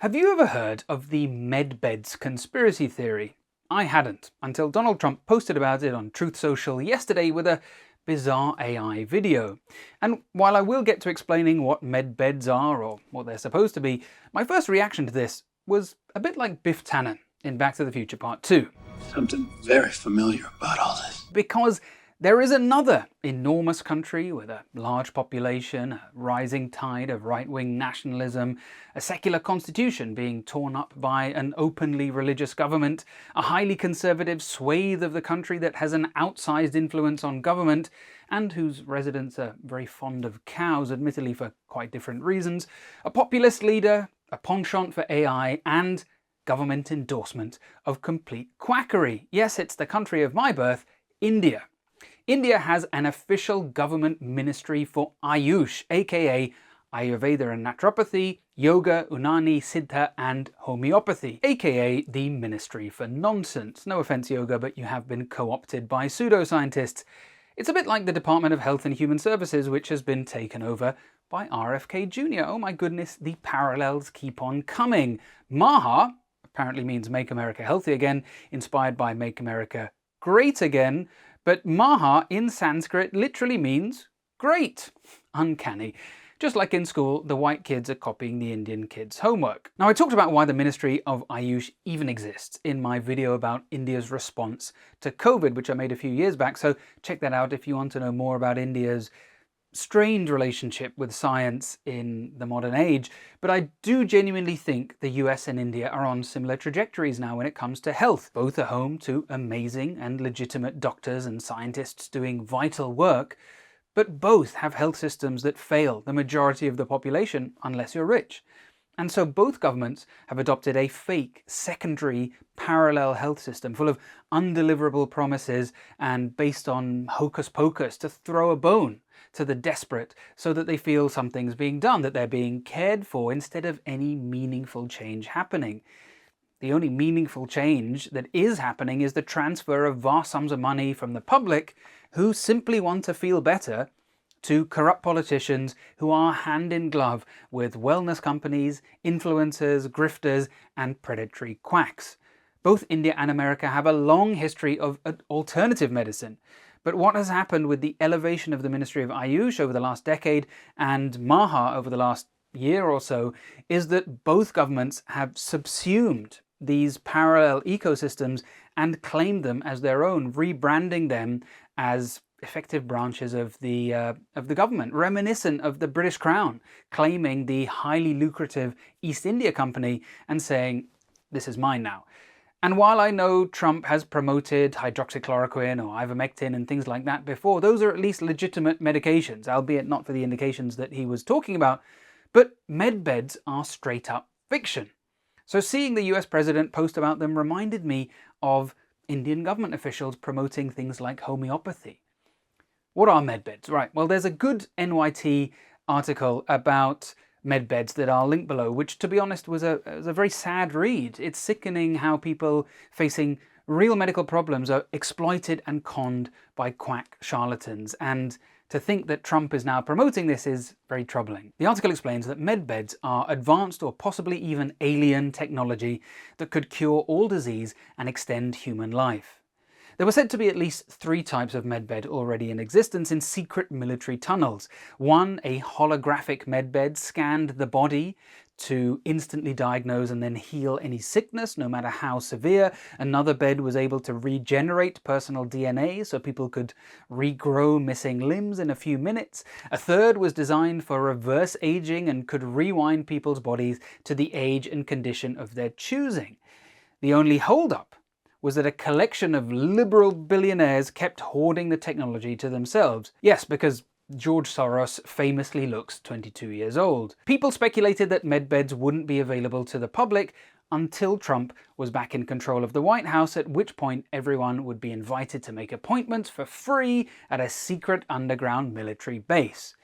Have you ever heard of the medbeds conspiracy theory? I hadn't, until Donald Trump posted about it on Truth Social yesterday with a bizarre AI video. And while I will get to explaining what medbeds are, or what they're supposed to be, my first reaction to this was a bit like Biff Tannen in Back to the Future Part 2. Something very familiar about all this. Because there is another enormous country with a large population, a rising tide of right-wing nationalism, a secular constitution being torn up by an openly religious government, a highly conservative swathe of the country that has an outsized influence on government, and whose residents are very fond of cows, admittedly for quite different reasons, a populist leader, a penchant for AI, and government endorsement of complete quackery. Yes, it's the country of my birth, India. India has an official government ministry for Ayush, aka Ayurveda and Naturopathy, Yoga, Unani, Siddha and Homeopathy, aka the Ministry for Nonsense. No offense, Yoga, but you have been co-opted by pseudoscientists. It's a bit like the Department of Health and Human Services, which has been taken over by RFK Jr. Oh my goodness, the parallels keep on coming. Maha apparently means Make America Healthy Again, inspired by Make America Great Again. But Maha in Sanskrit literally means great. Uncanny. Just like in school, the white kids are copying the Indian kids' homework. Now, I talked about why the Ministry of Ayush even exists in my video about India's response to COVID, which I made a few years back, so check that out if you want to know more about India's strained relationship with science in the modern age. But I do genuinely think the US and India are on similar trajectories now when it comes to health. Both are home to amazing and legitimate doctors and scientists doing vital work, but both have health systems that fail the majority of the population unless you're rich. And so both governments have adopted a fake, secondary, parallel health system full of undeliverable promises and based on hocus pocus to throw a bone to the desperate so that they feel something's being done, that they're being cared for instead of any meaningful change happening. The only meaningful change that is happening is the transfer of vast sums of money from the public who simply want to feel better to corrupt politicians who are hand in glove with wellness companies, influencers, grifters, and predatory quacks. Both India and America have a long history of alternative medicine. But what has happened with the elevation of the Ministry of Ayush over the last decade and Maha over the last year or so is that both governments have subsumed these parallel ecosystems and claimed them as their own, rebranding them as effective branches of the government, reminiscent of the British Crown, claiming the highly lucrative East India Company and saying, this is mine now. And while I know Trump has promoted hydroxychloroquine or ivermectin and things like that before, those are at least legitimate medications, albeit not for the indications that he was talking about, but medbeds are straight up fiction. So seeing the US president post about them reminded me of Indian government officials promoting things like homeopathy. What are medbeds? Right, well, there's a good NYT article about medbeds that I'll link below, which, to be honest, was a very sad read. It's sickening how people facing real medical problems are exploited and conned by quack charlatans, and to think that Trump is now promoting this is very troubling. The article explains that medbeds are advanced or possibly even alien technology that could cure all disease and extend human life. There were said to be at least 3 types of medbed already in existence in secret military tunnels. One, a holographic medbed, scanned the body to instantly diagnose and then heal any sickness, no matter how severe. Another bed was able to regenerate personal DNA so people could regrow missing limbs in a few minutes. A third was designed for reverse aging and could rewind people's bodies to the age and condition of their choosing. The only holdup was that a collection of liberal billionaires kept hoarding the technology to themselves. Yes, because George Soros famously looks 22 years old. People speculated that medbeds wouldn't be available to the public until Trump was back in control of the White House, at which point everyone would be invited to make appointments for free at a secret underground military base.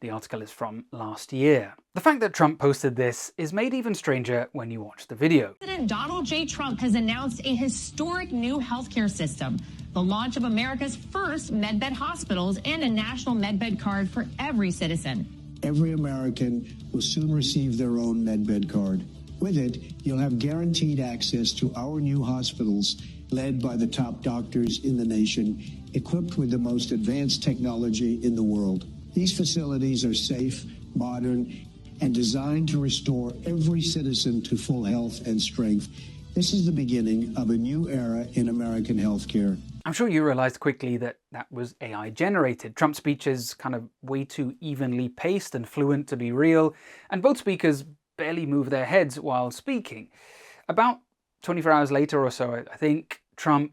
The article is from last year. The fact that Trump posted this is made even stranger when you watch the video. President Donald J. Trump has announced a historic new healthcare system, the launch of America's first medbed hospitals and a national medbed card for every citizen. Every American will soon receive their own medbed card. With it, you'll have guaranteed access to our new hospitals led by the top doctors in the nation, equipped with the most advanced technology in the world. These facilities are safe, modern, and designed to restore every citizen to full health and strength. This is the beginning of a new era in American healthcare. I'm sure you realized quickly that that was AI generated. Trump's speech is kind of way too evenly paced and fluent to be real, and both speakers barely move their heads while speaking. About 24 hours later or so, I think Trump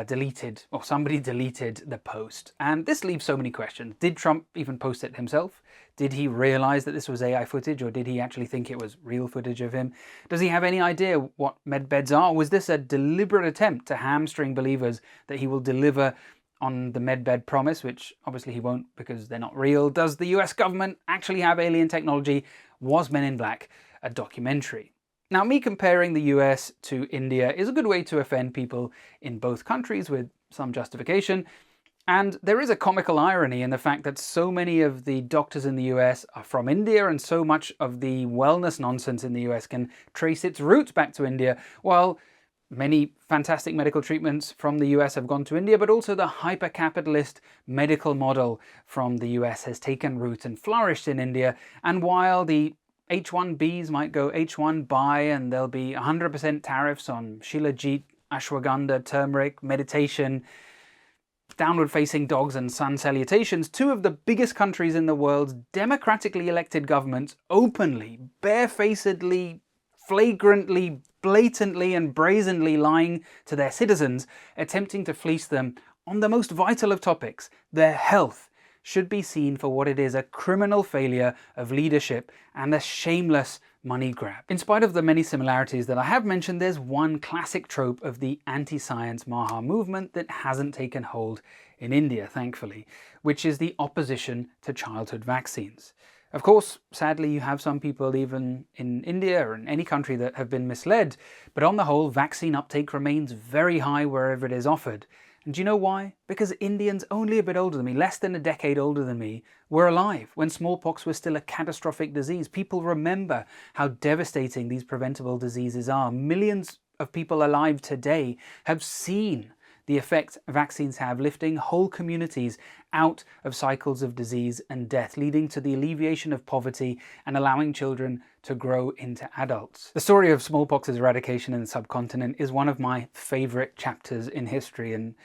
deleted, or somebody deleted the post. And this leaves so many questions. Did Trump even post it himself? Did he realize that this was AI footage, or did he actually think it was real footage of him? Does he have any idea what medbeds are? Was this a deliberate attempt to hamstring believers that he will deliver on the medbed promise, which obviously he won't because they're not real? Does the US government actually have alien technology? Was Men in Black a documentary? Now, me comparing the US to India is a good way to offend people in both countries with some justification. And there is a comical irony in the fact that so many of the doctors in the US are from India, and so much of the wellness nonsense in the US can trace its roots back to India, while many fantastic medical treatments from the US have gone to India, but also the hyper-capitalist medical model from the US has taken root and flourished in India. And while the H-1Bs might go H-1 by, and there'll be 100% tariffs on Shilajit, ashwagandha, turmeric, meditation, downward-facing dogs and sun salutations, two of the biggest countries in the world's democratically elected governments openly, barefacedly, flagrantly, blatantly and brazenly lying to their citizens, attempting to fleece them on the most vital of topics, their health, should be seen for what it is: a criminal failure of leadership and a shameless money grab. In spite of the many similarities that I have mentioned, there's one classic trope of the anti-science Maha movement that hasn't taken hold in India, thankfully, which is the opposition to childhood vaccines. Of course, sadly, you have some people even in India or in any country that have been misled, but on the whole, vaccine uptake remains very high wherever it is offered. And do you know why? Because Indians only a bit older than me, less than a decade older than me, were alive when smallpox was still a catastrophic disease. People remember how devastating these preventable diseases are. Millions of people alive today have seen the effect vaccines have, lifting whole communities out of cycles of disease and death, leading to the alleviation of poverty and allowing children to grow into adults. The story of smallpox's eradication in the subcontinent is one of my favorite chapters in history, and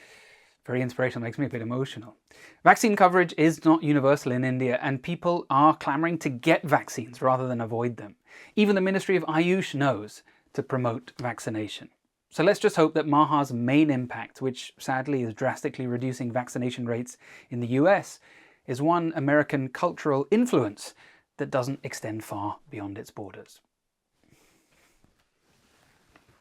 very inspirational, makes me a bit emotional. Vaccine coverage is not universal in India, and people are clamoring to get vaccines rather than avoid them. Even the Ministry of Ayush knows to promote vaccination. So let's just hope that Maha's main impact, which sadly is drastically reducing vaccination rates in the US, is one American cultural influence that doesn't extend far beyond its borders.